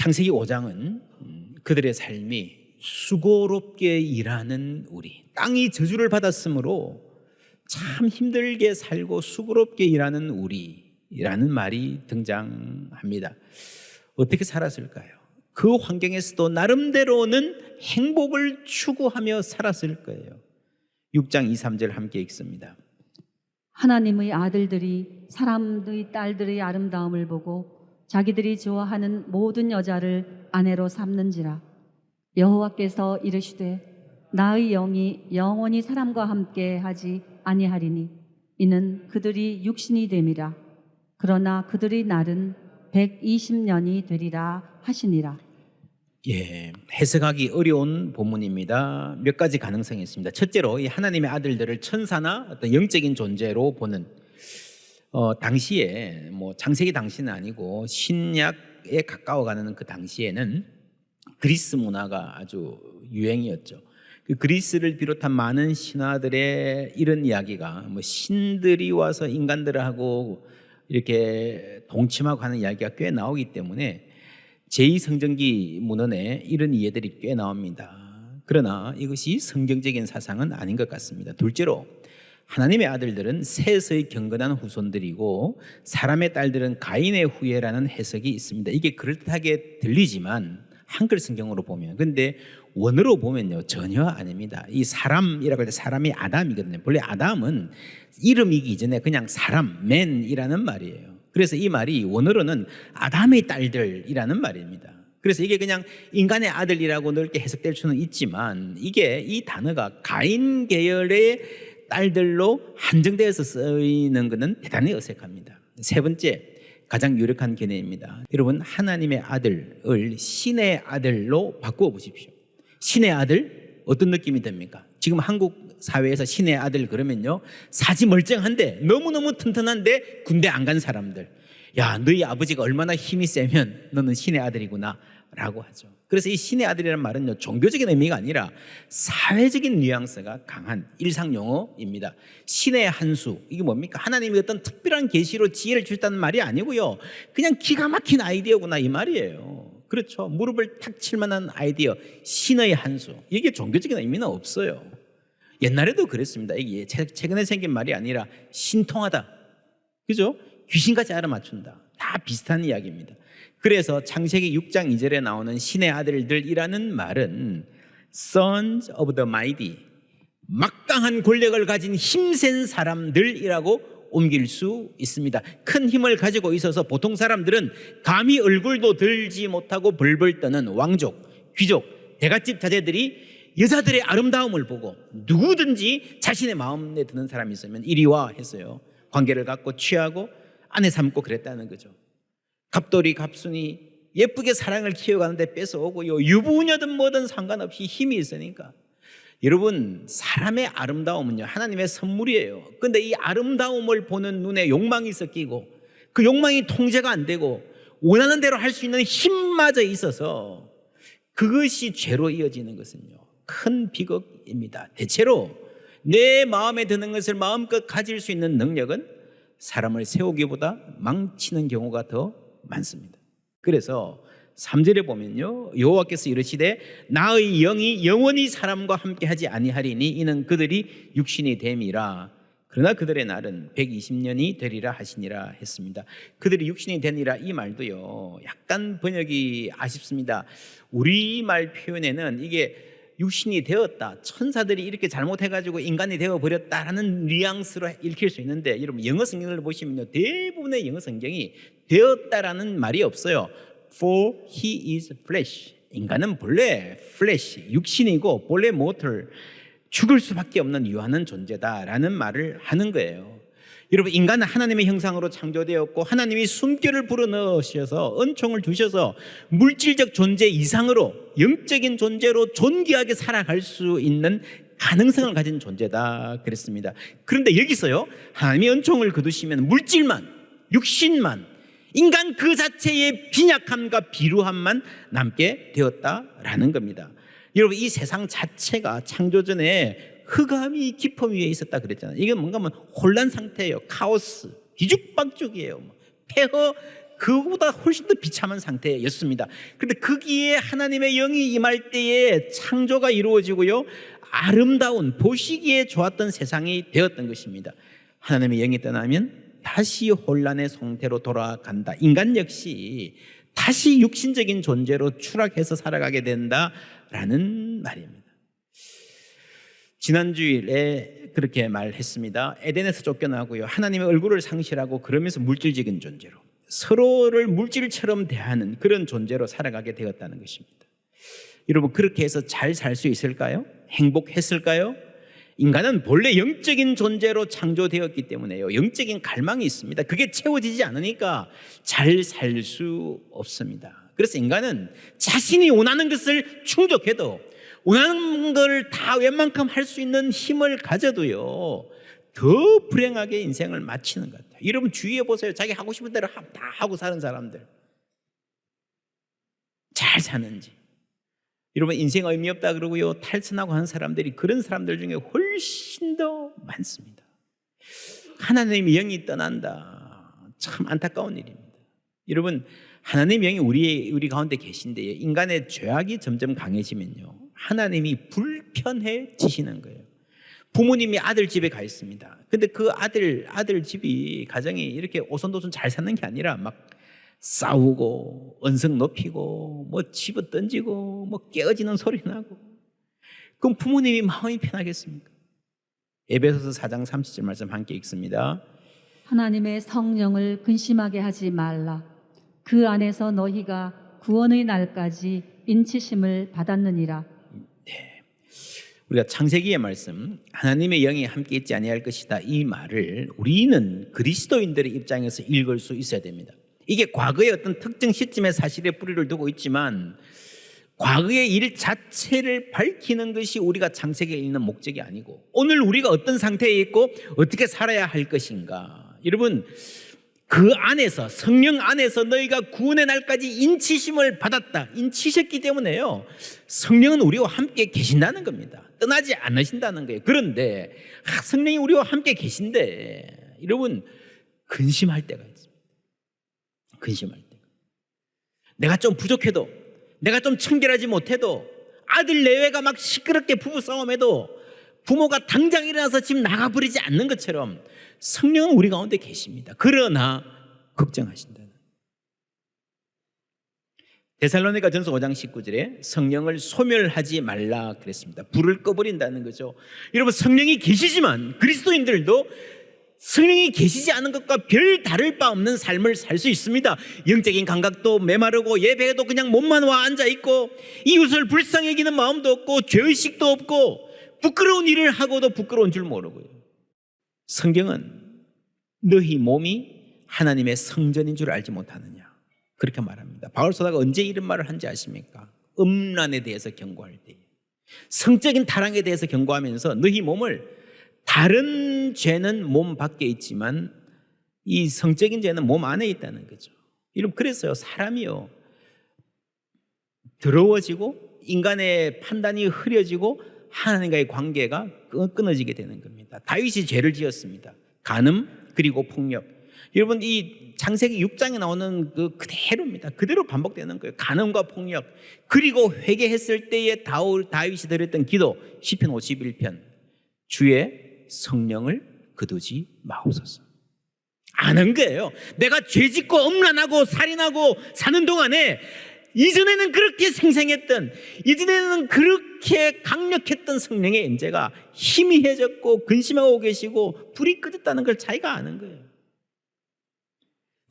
창세기 5장은 그들의 삶이 수고롭게 일하는 우리, 땅이 저주를 받았으므로 참 힘들게 살고 수고롭게 일하는 우리라는 말이 등장합니다. 어떻게 살았을까요? 그 환경에서도 나름대로는 행복을 추구하며 살았을 거예요. 6장 2, 3절 함께 읽습니다. 하나님의 아들들이 사람의 딸들의 아름다움을 보고 자기들이 좋아하는 모든 여자를 아내로 삼는지라. 여호와께서 이르시되 나의 영이 영원히 사람과 함께 하지 아니하리니 이는 그들이 육신이 됨이라. 그러나 그들의 날은 120년이 되리라 하시니라. 해석하기 어려운 본문입니다. 몇 가지 가능성이 있습니다. 첫째로 이 하나님의 아들들을 천사나 어떤 영적인 존재로 보는 당시에 창세기 당시는 아니고 신약에 가까워가는 그 당시에는 그리스 문화가 아주 유행이었죠. 그 그리스를 비롯한 많은 신화들의 이런 이야기가 신들이 와서 인간들하고 이렇게 동침하고 하는 이야기가 꽤 나오기 때문에 제2성전기 문헌에 이런 이해들이 꽤 나옵니다. 그러나 이것이 성경적인 사상은 아닌 것 같습니다. 둘째로 하나님의 아들들은 셋의 경건한 후손들이고 사람의 딸들은 가인의 후예라는 해석이 있습니다. 이게 그럴듯하게 들리지만 한글 성경으로 보면, 근데 원어로 보면요 전혀 아닙니다. 이 사람이라고 할 때 사람이 아담이거든요. 본래 아담은 이름이기 이전에 그냥 사람, 맨이라는 말이에요. 그래서 이 말이 원어로는 아담의 딸들이라는 말입니다. 그래서 이게 그냥 인간의 아들이라고 넓게 해석될 수는 있지만 이게 이 단어가 가인 계열의 딸들로 한정되어서 쓰이는 것은 대단히 어색합니다. 세 번째, 가장 유력한 개념입니다. 여러분, 하나님의 아들을 신의 아들로 바꾸어 보십시오. 신의 아들 어떤 느낌이 듭니까? 지금 한국 사회에서 신의 아들 그러면요 사지 멀쩡한데 너무너무 튼튼한데 군대 안 간 사람들, 야 너희 아버지가 얼마나 힘이 세면 너는 신의 아들이구나 라고 하죠. 그래서 이 신의 아들이라는 말은요 종교적인 의미가 아니라 사회적인 뉘앙스가 강한 일상 용어입니다. 신의 한수, 이게 뭡니까? 하나님이 어떤 특별한 계시로 지혜를 주셨다는 말이 아니고요 그냥 기가 막힌 아이디어구나 이 말이에요. 그렇죠. 무릎을 탁 칠 만한 아이디어, 신의 한수. 이게 종교적인 의미는 없어요. 옛날에도 그랬습니다. 이게 최근에 생긴 말이 아니라 신통하다, 그죠? 귀신같이 알아맞춘다. 다 비슷한 이야기입니다. 그래서 창세기 6장 2절에 나오는 신의 아들들이라는 말은 Sons of the Mighty, 막강한 권력을 가진 힘센 사람들이라고 옮길 수 있습니다. 큰 힘을 가지고 있어서 보통 사람들은 감히 얼굴도 들지 못하고 벌벌 떠는 왕족, 귀족, 대갓집 자제들이 여자들의 아름다움을 보고 누구든지 자신의 마음에 드는 사람이 있으면 이리 와 했어요. 관계를 갖고 취하고 아내 삼고 그랬다는 거죠. 갑돌이 갑순이 예쁘게 사랑을 키워가는데 뺏어오고요, 유부녀든 뭐든 상관없이 힘이 있으니까. 여러분, 사람의 아름다움은요 하나님의 선물이에요. 그런데 이 아름다움을 보는 눈에 욕망이 섞이고 그 욕망이 통제가 안 되고 원하는 대로 할 수 있는 힘마저 있어서 그것이 죄로 이어지는 것은요 큰 비극입니다. 대체로 내 마음에 드는 것을 마음껏 가질 수 있는 능력은 사람을 세우기보다 망치는 경우가 더 많습니다. 그래서 3절에 보면요 여호와께서 이르시되 나의 영이 영원히 사람과 함께 하지 아니하리니 이는 그들이 육신이 됨이라. 그러나 그들의 날은 120년이 되리라 하시니라 했습니다. 그들이 육신이 되니라 이 말도요 약간 번역이 아쉽습니다. 우리말 표현에는 이게 육신이 되었다, 천사들이 이렇게 잘못해가지고 인간이 되어버렸다라는 뉘앙스로 읽힐 수 있는데, 여러분 영어 성경을 보시면요 대부분의 영어 성경이 되었다라는 말이 없어요. For he is flesh. 인간은 본래 flesh, 육신이고 본래 mortal, 죽을 수밖에 없는 유한한 존재다라는 말을 하는 거예요. 여러분, 인간은 하나님의 형상으로 창조되었고 하나님이 숨결을 불어넣으셔서 은총을 주셔서 물질적 존재 이상으로 영적인 존재로 존귀하게 살아갈 수 있는 가능성을 가진 존재다 그랬습니다. 그런데 여기서요 하나님이 은총을 거두시면 물질만, 육신만, 인간 그 자체의 빈약함과 비루함만 남게 되었다라는 겁니다. 여러분, 이 세상 자체가 창조전에 흑암이 깊음 위에 있었다 그랬잖아요. 이게 뭔가 하면 혼란 상태예요. 카오스, 뒤죽박죽이에요. 폐허 그보다 훨씬 더 비참한 상태였습니다. 그런데 거기에 하나님의 영이 임할 때에 창조가 이루어지고요, 아름다운 보시기에 좋았던 세상이 되었던 것입니다. 하나님의 영이 떠나면 다시 혼란의 상태로 돌아간다. 인간 역시 다시 육신적인 존재로 추락해서 살아가게 된다라는 말입니다. 지난주일에 그렇게 말했습니다. 에덴에서 쫓겨나고요, 하나님의 얼굴을 상실하고 그러면서 물질적인 존재로 서로를 물질처럼 대하는 그런 존재로 살아가게 되었다는 것입니다. 여러분, 그렇게 해서 잘 살 수 있을까요? 행복했을까요? 인간은 본래 영적인 존재로 창조되었기 때문에요, 영적인 갈망이 있습니다. 그게 채워지지 않으니까 잘 살 수 없습니다. 그래서 인간은 자신이 원하는 것을 충족해도, 원하는 걸 다 웬만큼 할 수 있는 힘을 가져도요, 더 불행하게 인생을 마치는 것 같아요. 여러분 주위에 보세요. 자기 하고 싶은 대로 다 하고 사는 사람들 잘 사는지. 여러분 인생 의미 없다 그러고요, 탈선하고 하는 사람들이 그런 사람들 중에 훨씬 더 많습니다. 하나님의 영이 떠난다. 참 안타까운 일입니다. 여러분, 하나님의 영이 우리 가운데 계신데 인간의 죄악이 점점 강해지면요, 하나님이 불편해지시는 거예요. 부모님이 아들 집에 가 있습니다. 근데 그 아들 집이, 가정이 이렇게 오손도손 잘 사는 게 아니라 막 싸우고 언성 높이고 뭐 집어 던지고 뭐 깨어지는 소리 나고, 그럼 부모님이 마음이 편하겠습니까? 에베소서 4장 30절 말씀 함께 읽습니다. 하나님의 성령을 근심하게 하지 말라. 그 안에서 너희가 구원의 날까지 인치심을 받았느니라. 우리가 창세기의 말씀, 하나님의 영이 함께 있지 아니할 것이다, 이 말을 우리는 그리스도인들의 입장에서 읽을 수 있어야 됩니다. 이게 과거의 어떤 특정 시점의 사실에 뿌리를 두고 있지만 과거의 일 자체를 밝히는 것이 우리가 창세기에 있는 목적이 아니고, 오늘 우리가 어떤 상태에 있고 어떻게 살아야 할 것인가. 여러분, 그 안에서, 성령 안에서 너희가 구원의 날까지 인치심을 받았다. 인치셨기 때문에요, 성령은 우리와 함께 계신다는 겁니다. 떠나지 않으신다는 거예요. 그런데 성령이 우리와 함께 계신데 여러분, 근심할 때가 있습니다. 근심할 때. 내가 좀 부족해도, 내가 좀 청결하지 못해도, 아들 내외가 막 시끄럽게 부부싸움해도 부모가 당장 일어나서 집 나가버리지 않는 것처럼 성령은 우리 가운데 계십니다. 그러나 걱정하신다는. 데살로니가 전서 5장 19절에 성령을 소멸하지 말라 그랬습니다. 불을 꺼버린다는 거죠. 여러분, 성령이 계시지만 그리스도인들도 성령이 계시지 않은 것과 별 다를 바 없는 삶을 살 수 있습니다. 영적인 감각도 메마르고 예배에도 그냥 몸만 와 앉아있고 이웃을 불쌍히 여기는 마음도 없고 죄의식도 없고 부끄러운 일을 하고도 부끄러운 줄 모르고요. 성경은 너희 몸이 하나님의 성전인 줄 알지 못하느냐, 그렇게 말합니다. 바울사도가 언제 이런 말을 한지 아십니까? 음란에 대해서 경고할 때, 성적인 타락에 대해서 경고하면서 너희 몸을, 다른 죄는 몸 밖에 있지만 이 성적인 죄는 몸 안에 있다는 거죠. 여러분, 그래서요, 사람이요, 더러워지고 인간의 판단이 흐려지고 하나님과의 관계가 끊어지게 되는 겁니다. 다윗이 죄를 지었습니다. 간음 그리고 폭력. 여러분, 이 창세기 6장에 나오는 그 그대로입니다. 그대로 반복되는 거예요. 간음과 폭력, 그리고 회개했을 때에 다윗이 드렸던 기도, 시편 51편, 주의 성령을 거두지 마옵소서. 아는 거예요. 내가 죄짓고 음란하고 살인하고 사는 동안에 이전에는 그렇게 생생했던, 이전에는 그렇게 강력했던 성령의 임재가 희미해졌고 근심하고 계시고 불이 꺼졌다는 걸 자기가 아는 거예요.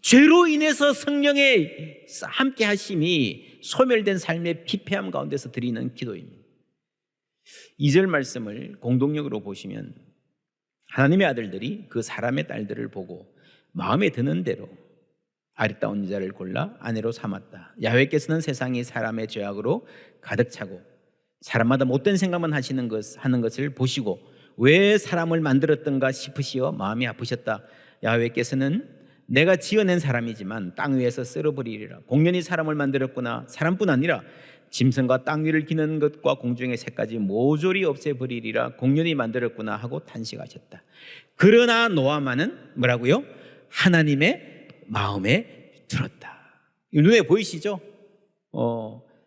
죄로 인해서 성령의 함께 하심이 소멸된 삶의 피폐함 가운데서 드리는 기도입니다. 2절 말씀을 공동역으로 보시면 하나님의 아들들이 그 사람의 딸들을 보고 마음에 드는 대로 아리따운 여자를 골라 아내로 삼았다. 야훼께서는 세상이 사람의 죄악으로 가득 차고 사람마다 못된 생각만 하는 것을 보시고 왜 사람을 만들었던가 싶으시어 마음이 아프셨다. 야훼께서는 내가 지어낸 사람이지만 땅 위에서 쓸어버리리라. 공연히 사람을 만들었구나. 사람뿐 아니라 짐승과 땅 위를 기는 것과 공중의 새까지 모조리 없애버리리라. 공연히 만들었구나 하고 탄식하셨다. 그러나 노아만은 뭐라고요? 하나님의 마음에 들었다. 눈에 보이시죠?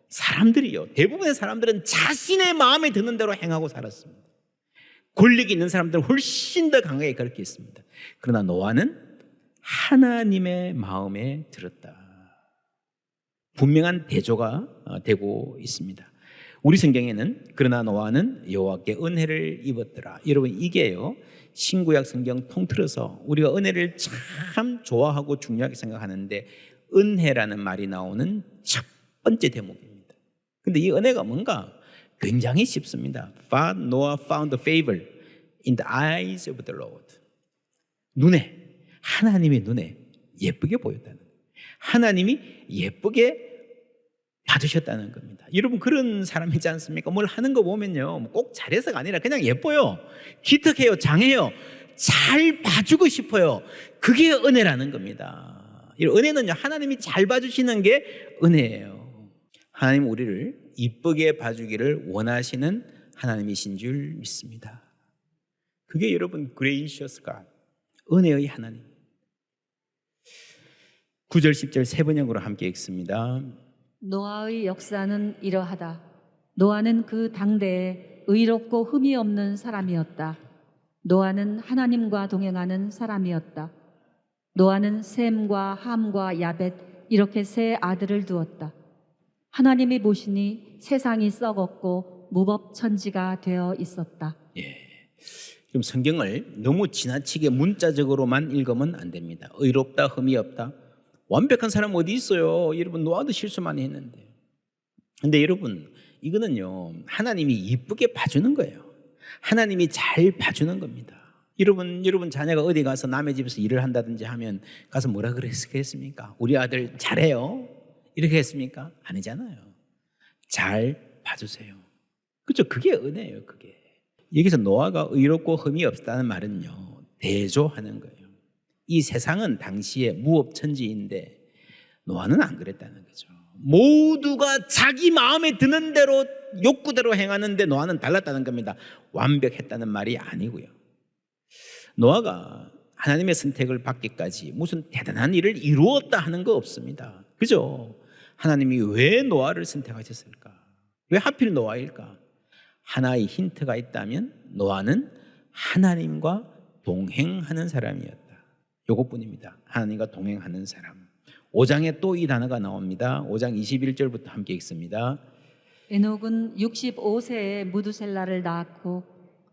사람들이요, 대부분의 사람들은 자신의 마음에 드는 대로 행하고 살았습니다. 권력이 있는 사람들은 훨씬 더 강하게 그렇게 했습니다. 그러나 노아는 하나님의 마음에 들었다. 분명한 대조가 되고 있습니다. 우리 성경에는 그러나 노아는 여호와께 은혜를 입었더라. 여러분, 이게요, 신구약 성경 통틀어서 우리가 은혜를 참 좋아하고 중요하게 생각하는데 은혜라는 말이 나오는 첫 번째 대목입니다. 근데 이 은혜가 뭔가 굉장히 쉽습니다. But Noah found favor in the eyes of the Lord. 하나님의 눈에 예쁘게 보였다는 거예요. 하나님이 예쁘게 봐주셨다는 겁니다. 여러분, 그런 사람 있지 않습니까? 뭘 하는 거 보면요, 꼭 잘해서가 아니라 그냥 예뻐요, 기특해요, 장해요, 잘 봐주고 싶어요. 그게 은혜라는 겁니다. 은혜는요, 하나님이 잘 봐주시는 게 은혜예요. 하나님 우리를 이쁘게 봐주기를 원하시는 하나님이신 줄 믿습니다. 그게 여러분 gracious God, 은혜의 하나님. 9절 10절 세 번역으로 함께 읽습니다. 노아의 역사는 이러하다. 노아는 그 당대에 의롭고 흠이 없는 사람이었다. 노아는 하나님과 동행하는 사람이었다. 노아는 셈과 함과 야벳 이렇게 세 아들을 두었다. 하나님이 보시니 세상이 썩었고 무법천지가 되어 있었다. 그럼 성경을 너무 지나치게 문자적으로만 읽으면 안 됩니다. 의롭다, 흠이 없다, 완벽한 사람 어디 있어요? 여러분, 노아도 실수 많이 했는데. 근데 여러분, 이거는요, 하나님이 이쁘게 봐주는 거예요. 하나님이 잘 봐주는 겁니다. 여러분 자녀가 어디 가서 남의 집에서 일을 한다든지 하면 가서 뭐라 그랬겠습니까? 우리 아들 잘해요, 이렇게 했습니까? 아니잖아요. 잘 봐주세요. 그렇죠? 그게 은혜예요. 그게. 여기서 노아가 의롭고 흠이 없다는 말은요, 대조하는 거예요. 이 세상은 당시에 무법천지인데 노아는 안 그랬다는 거죠. 모두가 자기 마음에 드는 대로 욕구대로 행하는데 노아는 달랐다는 겁니다. 완벽했다는 말이 아니고요. 노아가 하나님의 선택을 받기까지 무슨 대단한 일을 이루었다 하는 거 없습니다. 그죠? 하나님이 왜 노아를 선택하셨을까? 왜 하필 노아일까? 하나의 힌트가 있다면 노아는 하나님과 동행하는 사람이었다. 요것뿐입니다. 하나님과 동행하는 사람. 5장에 또 이 단어가 나옵니다. 5장 21절부터 함께 읽습니다. 에녹은 65세에 무두셀라를 낳았고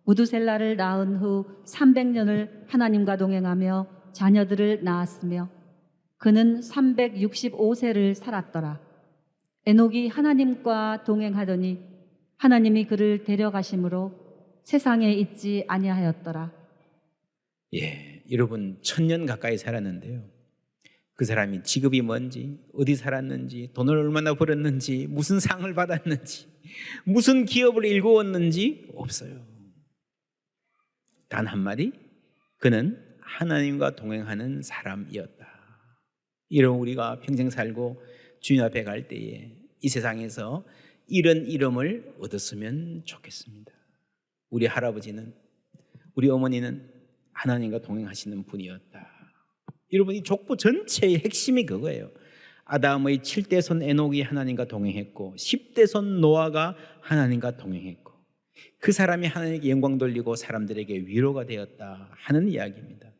무두셀라를 낳은 후 300년을 하나님과 동행하며 자녀들을 낳았으며 그는 365세를 살았더라. 에녹이 하나님과 동행하더니 하나님이 그를 데려가심으로 세상에 있지 아니하였더라. 여러분 1000년 가까이 살았는데요, 그 사람이 직업이 뭔지, 어디 살았는지, 돈을 얼마나 벌었는지, 무슨 상을 받았는지, 무슨 기업을 일구었는지 없어요. 단 한마디, 그는 하나님과 동행하는 사람이었다. 이런 우리가 평생 살고 주님 앞에 갈 때에 이 세상에서 이런 이름을 얻었으면 좋겠습니다. 우리 할아버지는, 우리 어머니는 하나님과 동행하시는 분이었다. 여러분, 이 족보 전체의 핵심이 그거예요. 아담의 7대 손 에녹이 하나님과 동행했고 10대 손 노아가 하나님과 동행했고 그 사람이 하나님께 영광 돌리고 사람들에게 위로가 되었다 하는 이야기입니다.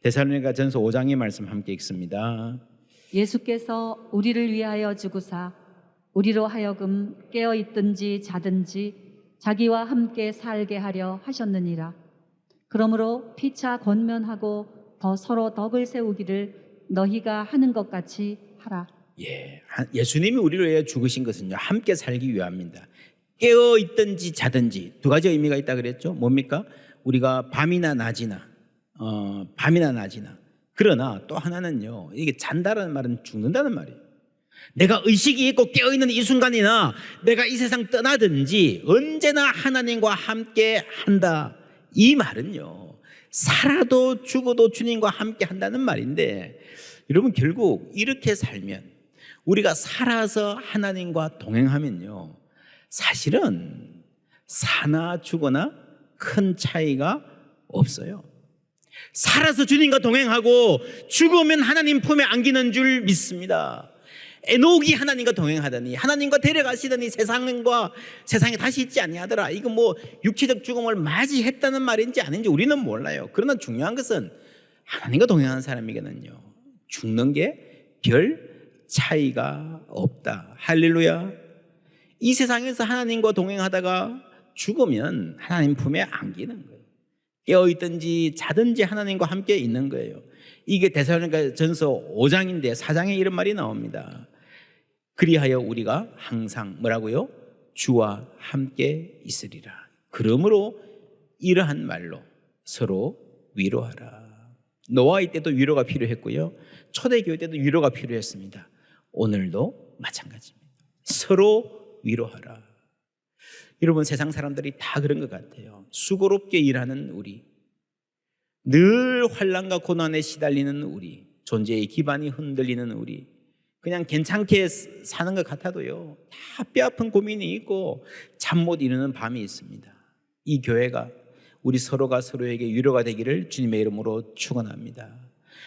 데살로니가 전서 5장의 말씀 함께 읽습니다. 예수께서 우리를 위하여 죽으사 우리로 하여금 깨어 있든지 자든지 자기와 함께 살게 하려 하셨느니라. 그러므로 피차 권면하고 더 서로 덕을 세우기를 너희가 하는 것 같이 하라. 예수님이 우리를 위해 죽으신 것은요, 함께 살기 위함입니다. 깨어 있든지 자든지 두 가지 의미가 있다 그랬죠. 뭡니까? 우리가 밤이나 낮이나 그러나 또 하나는요, 이게 잔다라는 말은 죽는다는 말이에요. 내가 의식이 있고 깨어있는 이 순간이나 내가 이 세상 떠나든지 언제나 하나님과 함께 한다. 이 말은요, 살아도 죽어도 주님과 함께 한다는 말인데, 여러분 결국 이렇게 살면, 우리가 살아서 하나님과 동행하면요, 사실은 사나 죽거나 큰 차이가 없어요. 살아서 주님과 동행하고 죽으면 하나님 품에 안기는 줄 믿습니다. 에녹이 하나님과 동행하더니 하나님과 데려가시더니 세상에 다시 있지 아니하더라. 이거 뭐 육체적 죽음을 맞이했다는 말인지 아닌지 우리는 몰라요. 그러나 중요한 것은 하나님과 동행하는 사람에게는요, 죽는 게 별 차이가 없다. 할렐루야. 이 세상에서 하나님과 동행하다가 죽으면 하나님 품에 안기는 거예요. 깨어있든지 자든지 하나님과 함께 있는 거예요. 이게 데살로니가전서 5장인데 4장에 이런 말이 나옵니다. 그리하여 우리가 항상 뭐라고요? 주와 함께 있으리라. 그러므로 이러한 말로 서로 위로하라. 노아의 때도 위로가 필요했고요, 초대교회 때도 위로가 필요했습니다. 오늘도 마찬가지입니다. 서로 위로하라. 여러분, 세상 사람들이 다 그런 것 같아요. 수고롭게 일하는 우리, 늘 환난과 고난에 시달리는 우리, 존재의 기반이 흔들리는 우리, 그냥 괜찮게 사는 것 같아도요, 다 뼈아픈 고민이 있고 잠 못 이루는 밤이 있습니다. 이 교회가 우리 서로가 서로에게 위로가 되기를 주님의 이름으로 축원합니다.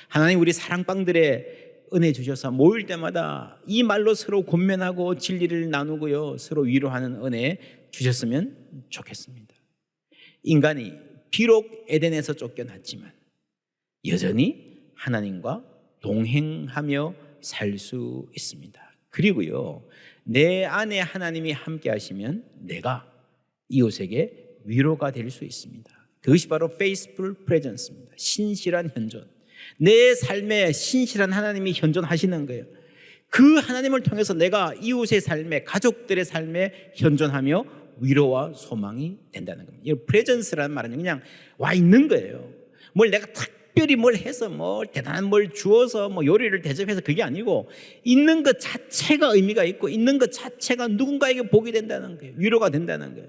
하나님, 우리 사랑방들의 은혜 주셔서 모일 때마다 이 말로 서로 권면하고 진리를 나누고요, 서로 위로하는 은혜 주셨으면 좋겠습니다. 인간이 비록 에덴에서 쫓겨났지만 여전히 하나님과 동행하며 살 수 있습니다. 그리고요, 내 안에 하나님이 함께 하시면 내가 이웃에게 위로가 될 수 있습니다. 그것이 바로 faithful presence입니다. 신실한 현존. 내 삶에 신실한 하나님이 현존하시는 거예요. 그 하나님을 통해서 내가 이웃의 삶에, 가족들의 삶에 현존하며 위로와 소망이 된다는 겁니다. 이 presence라는 말은 그냥 와 있는 거예요. 뭘 내가 특별히 뭘 해서 뭘 대단한 뭘 주어서 뭐 요리를 대접해서 그게 아니고 있는 것 자체가 의미가 있고 있는 것 자체가 누군가에게 복이 된다는 거예요. 위로가 된다는 거예요.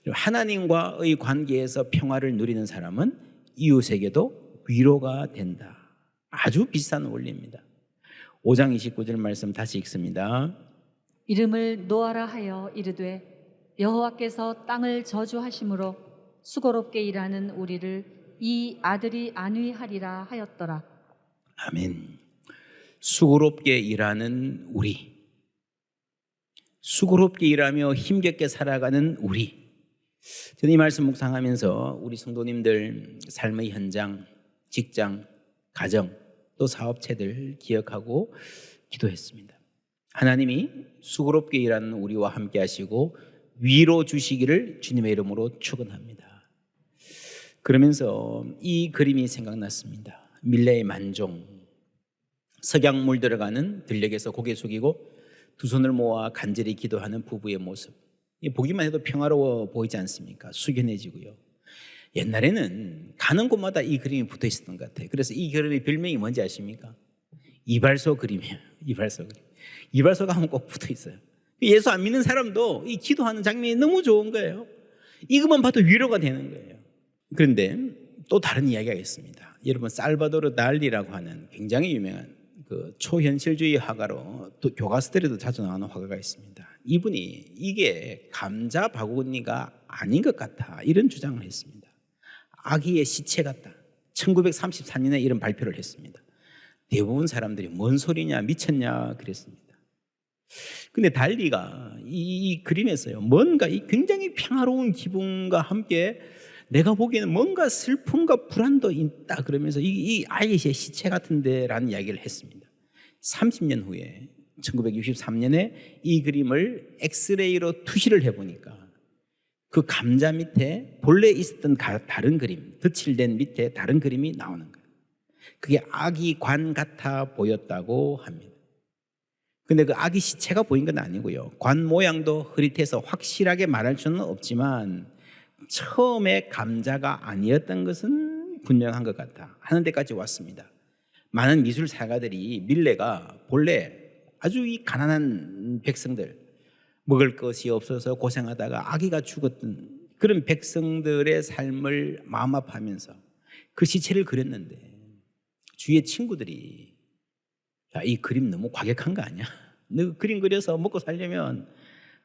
하나님과의 관계에서 평화를 누리는 사람은 이웃에게도 위로가 된다. 아주 비싼 원리입니다. 5장 29절 말씀 다시 읽습니다. 이름을 노아라 하여 이르되 여호와께서 땅을 저주하심으로 수고롭게 일하는 우리를 이 아들이 안위하리라 하였더라. 아멘. 수고롭게 일하는 우리, 수고롭게 일하며 힘겹게 살아가는 우리. 저는 이 말씀 묵상하면서 우리 성도님들 삶의 현장, 직장, 가정, 또 사업체들 기억하고 기도했습니다. 하나님이 수고롭게 일하는 우리와 함께 하시고 위로 주시기를 주님의 이름으로 축원합니다. 그러면서 이 그림이 생각났습니다. 밀레의 만종, 석양 물들어가는 들녘에서 고개 숙이고 두 손을 모아 간절히 기도하는 부부의 모습. 보기만 해도 평화로워 보이지 않습니까? 숙연해지고요. 옛날에는 가는 곳마다 이 그림이 붙어 있었던 것 같아요. 그래서 이 그림의 별명이 뭔지 아십니까? 이발소 그림이에요. 이발소 그림. 이발소가 하면 꼭 붙어 있어요. 예수 안 믿는 사람도 이 기도하는 장면이 너무 좋은 거예요. 이것만 봐도 위로가 되는 거예요. 그런데 또 다른 이야기가 있습니다. 여러분, 살바도르 달리라고 하는 굉장히 유명한 그 초현실주의 화가로 또 교과서들에도 자주 나오는 화가가 있습니다. 이분이 이게 감자 바구니가 아닌 것 같아, 이런 주장을 했습니다. 아기의 시체 같다. 1934년에 이런 발표를 했습니다. 대부분 사람들이 뭔 소리냐, 미쳤냐 그랬습니다. 근데 달리가 이 그림에서요, 뭔가 이 굉장히 평화로운 기분과 함께 내가 보기에는 뭔가 슬픔과 불안도 있다 그러면서 이 아이의 시체 같은데 라는 이야기를 했습니다. 30년 후에 1963년에 이 그림을 엑스레이로 투시를 해보니까 그 감자 밑에 본래 있었던 다른 그림, 덧칠된 밑에 다른 그림이 나오는 거예요. 그게 아기 관 같아 보였다고 합니다. 근데 그 아기 시체가 보인 건 아니고요, 관 모양도 흐릿해서 확실하게 말할 수는 없지만 처음에 감자가 아니었던 것은 분명한 것 같다 하는 데까지 왔습니다. 많은 미술 사가들이 밀레가 본래 아주 이 가난한 백성들, 먹을 것이 없어서 고생하다가 아기가 죽었던 그런 백성들의 삶을 마음 아파하면서 그 시체를 그렸는데 주위의 친구들이 야, 이 그림 너무 과격한 거 아니야? 너 그림 그려서 먹고 살려면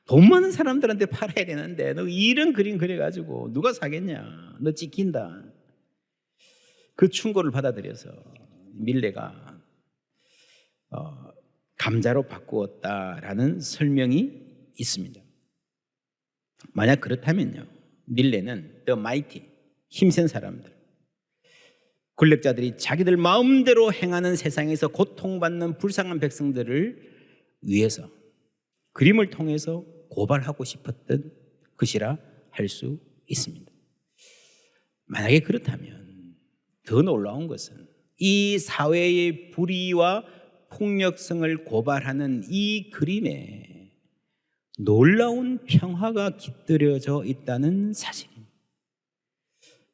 돈 많은 사람들한테 팔아야 되는데 너 이런 그림 그려가지고 누가 사겠냐? 너 찍힌다. 그 충고를 받아들여서 밀레가 감자로 바꾸었다라는 설명이 있습니다. 만약 그렇다면요, 밀레는 the mighty, 힘센 사람들, 권력자들이 자기들 마음대로 행하는 세상에서 고통받는 불쌍한 백성들을 위해서 그림을 통해서 고발하고 싶었던 것이라 할 수 있습니다. 만약에 그렇다면 더 놀라운 것은 이 사회의 불의와 폭력성을 고발하는 이 그림에 놀라운 평화가 깃들여져 있다는 사실입니다.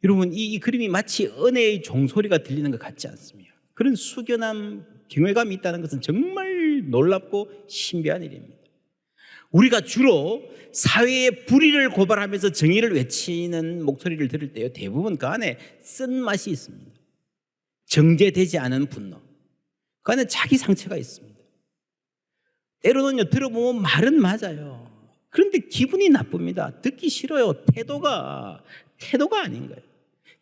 여러분, 이 그림이 마치 은혜의 종소리가 들리는 것 같지 않습니까? 그런 숙연함, 경외감이 있다는 것은 정말 놀랍고 신비한 일입니다. 우리가 주로 사회의 불의를 고발하면서 정의를 외치는 목소리를 들을 때요, 대부분 그 안에 쓴맛이 있습니다. 정제되지 않은 분노, 그 안에 자기 상처가 있습니다. 때로는요, 들어보면 말은 맞아요. 그런데 기분이 나쁩니다. 듣기 싫어요. 태도가 아닌 거예요.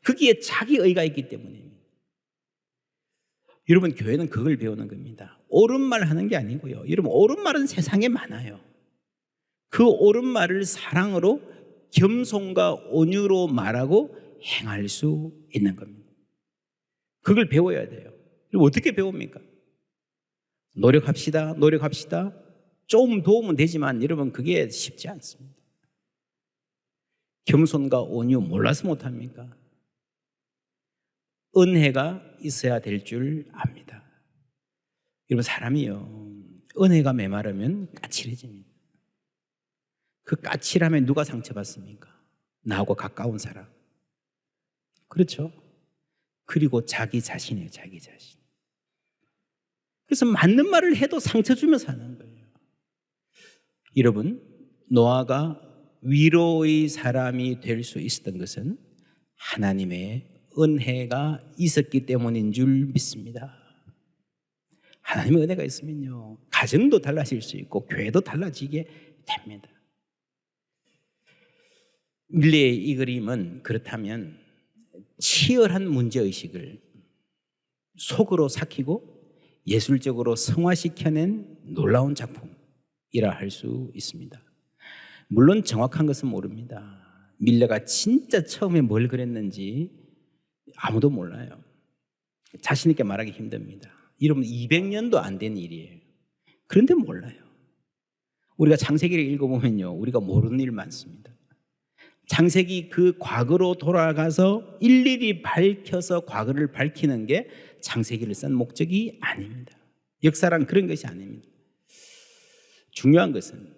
거기에 자기 의가 있기 때문입니다. 여러분, 교회는 그걸 배우는 겁니다. 옳은 말 하는 게 아니고요, 여러분, 옳은 말은 세상에 많아요. 그 옳은 말을 사랑으로, 겸손과 온유로 말하고 행할 수 있는 겁니다. 그걸 배워야 돼요. 그럼 어떻게 배웁니까? 노력합시다. 좀 도움은 되지만 여러분, 그게 쉽지 않습니다. 겸손과 온유 몰라서 못합니까? 은혜가 있어야 될 줄 압니다. 여러분, 사람이요, 은혜가 메마르면 까칠해집니다. 그 까칠함에 누가 상처받습니까? 나하고 가까운 사람. 그렇죠? 그리고 자기 자신이에요, 자기 자신. 그래서 맞는 말을 해도 상처 주며 사는 거예요. 여러분, 노아가 위로의 사람이 될 수 있었던 것은 하나님의 은혜가 있었기 때문인 줄 믿습니다. 하나님의 은혜가 있으면요, 가정도 달라질 수 있고 교회도 달라지게 됩니다. 밀레의 이 그림은 그렇다면 치열한 문제의식을 속으로 삭히고 예술적으로 성화시켜낸 놀라운 작품이라 할 수 있습니다. 물론 정확한 것은 모릅니다. 밀레가 진짜 처음에 뭘 그렸는지 아무도 몰라요. 자신 있게 말하기 힘듭니다. 여러분, 200년도 안 된 일이에요. 그런데 몰라요. 우리가 창세기를 읽어보면요, 우리가 모르는 일 많습니다. 창세기 그 과거로 돌아가서 일일이 밝혀서 과거를 밝히는 게 창세기를 쓴 목적이 아닙니다. 역사란 그런 것이 아닙니다. 중요한 것은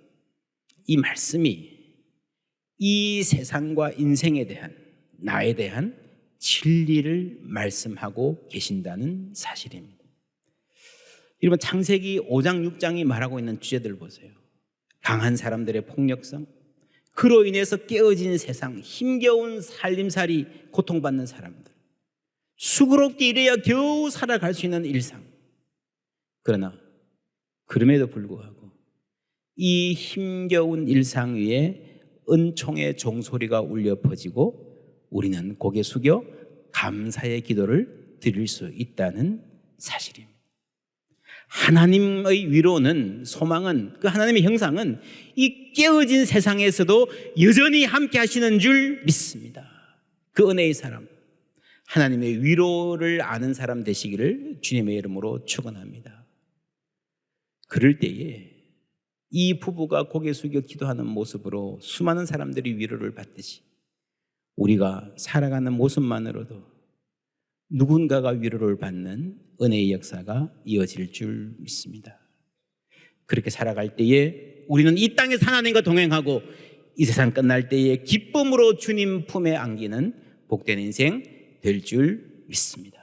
이 말씀이 이 세상과 인생에 대한, 나에 대한 진리를 말씀하고 계신다는 사실입니다. 여러분, 창세기 5장 6장이 말하고 있는 주제들 보세요. 강한 사람들의 폭력성, 그로 인해서 깨어진 세상, 힘겨운 살림살이 고통받는 사람들, 수고롭게 일해야 겨우 살아갈 수 있는 일상. 그러나 그럼에도 불구하고 이 힘겨운 일상 위에 은총의 종소리가 울려 퍼지고 우리는 고개 숙여 감사의 기도를 드릴 수 있다는 사실입니다. 하나님의 위로는, 소망은, 그 하나님의 형상은 이 깨어진 세상에서도 여전히 함께 하시는 줄 믿습니다. 그 은혜의 사람, 하나님의 위로를 아는 사람 되시기를 주님의 이름으로 축원합니다. 그럴 때에 이 부부가 고개 숙여 기도하는 모습으로 수많은 사람들이 위로를 받듯이 우리가 살아가는 모습만으로도 누군가가 위로를 받는 은혜의 역사가 이어질 줄 믿습니다. 그렇게 살아갈 때에 우리는 이 땅에서 하나님과 동행하고 이 세상 끝날 때에 기쁨으로 주님 품에 안기는 복된 인생 될 줄 믿습니다.